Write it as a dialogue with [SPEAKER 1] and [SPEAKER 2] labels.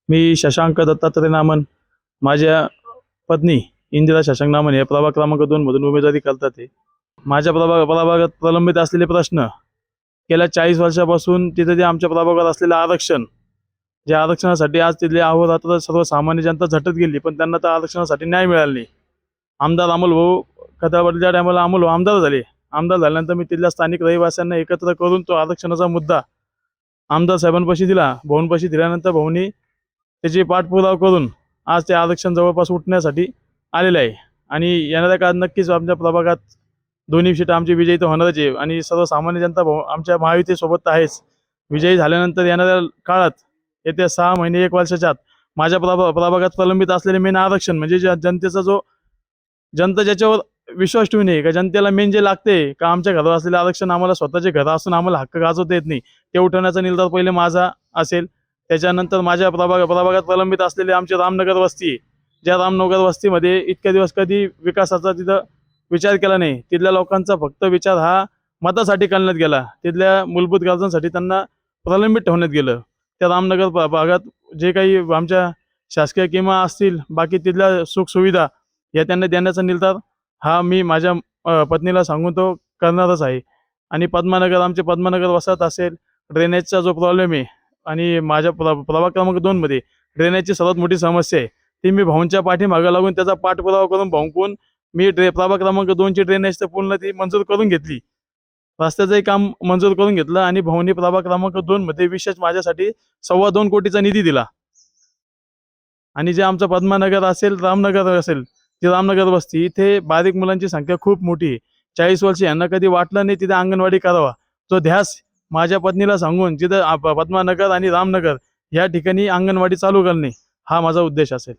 [SPEAKER 1] मी शशांक दत्तात्रय नामन, माझ्या पत्नी इंदिरा शशांक नामन हे प्रभाग क्रमांक 2 मधून उमेदवारी करतात आहे. माझ्या प्रभागात प्रलंबित असलेले प्रश्न गेल्या 40 वर्षापासून तिथे जे आमच्या प्रभागात असलेलं आरक्षण, ज्या आरक्षणासाठी आज तिथले अहोरात्र सर्वसामान्य जनता झटत गेली, पण त्यांना त्या आरक्षणासाठी न्याय मिळाला नाही. आमदार अमोल भाऊ खताळच्या टायमाला अमोल भाऊ आमदार झाले. आमदार झाल्यानंतर मी तिथल्या स्थानिक रहिवाशांना एकत्र करून तो आरक्षणाचा मुद्दा आमदार साहेबांपाशी दिला. भाऊंपाशी दिल्यानंतर भाऊंनी त्याची पाठपुरावा करून आज ते आरक्षण जवळपास उठण्यासाठी आलेलं आहे. आणि येणाऱ्या काळात नक्कीच आमच्या प्रभागात दोन्ही सीट आमची विजयी तर होणारच आहे आणि सर्वसामान्य जनता आमच्या महायुतीसोबत तर आहेच. विजयी झाल्यानंतर येणाऱ्या काळात येत्या 6 महिने 1 वर्षाच्या आत माझ्या प्रभागात प्रलंबित असलेले मेन आरक्षण म्हणजे जनतेचा जो जनता ज्याच्यावर विश्वास ठेवू नये का, जनतेला मेन जे लागते का आमच्या घरावर असलेलं आरक्षण आम्हाला स्वतःचे घर असून आम्हाला हक्क गाजवता येत नाही, ते उठवण्याचा निर्धार पहिले माझा असेल. त्याच्यानंतर माझ्या प्रभागात प्रलंबित असलेले आमचे रामनगर वस्ती आहे. ज्या रामनगर वस्तीमध्ये इतक्या दिवस कधी विकासाचा तिथं विचार केला नाही. तिथल्या लोकांचा फक्त विचार हा मतासाठी करण्यात गेला. तिथल्या मूलभूत गरजांसाठी त्यांना प्रलंबित ठेवण्यात गेलं. त्या रामनगर भागात जे काही आमच्या शासकीय किंवा असतील, बाकी तिथल्या सुखसुविधा या त्यांना देण्याचा निर्धार हा मी माझ्या पत्नीला सांगून तो करणारच आहे. आणि आमचे पद्मानगर वसाहत असेल, ड्रेनेजचा जो प्रॉब्लेम आहे आणि माझ्या प्रभाग क्रमांक 2 मध्ये ड्रेनेजची सर्वात मोठी समस्या आहे, ती मी भाऊंच्या पाठीमागे लागून त्याचा पाठपुरावा करून भाऊंकडून मी प्रभाग क्रमांक 2 ची ड्रेनेज तर पूर्ण ती मंजूर करून घेतली. रस्त्याचंही काम मंजूर करून घेतलं आणि भाऊंनी प्रभाग क्रमांक 2 मध्ये विशेष माझ्यासाठी 2.25 कोटीचा निधी दिला. आणि जे आमचं पद्मानगर असेल, रामनगर असेल, जी रामनगर वस्ती इथे बारीक मुलांची संख्या खूप मोठी आहे. 40 वर्ष यांना कधी वाटलं नाही तिथे अंगणवाडी करावा. तो ध्यास माझ्या पत्नीला सांगून तिथं पद्मानगर आणि रामनगर या ठिकाणी अंगणवाडी चालू करणे हा माझा उद्देश असेल.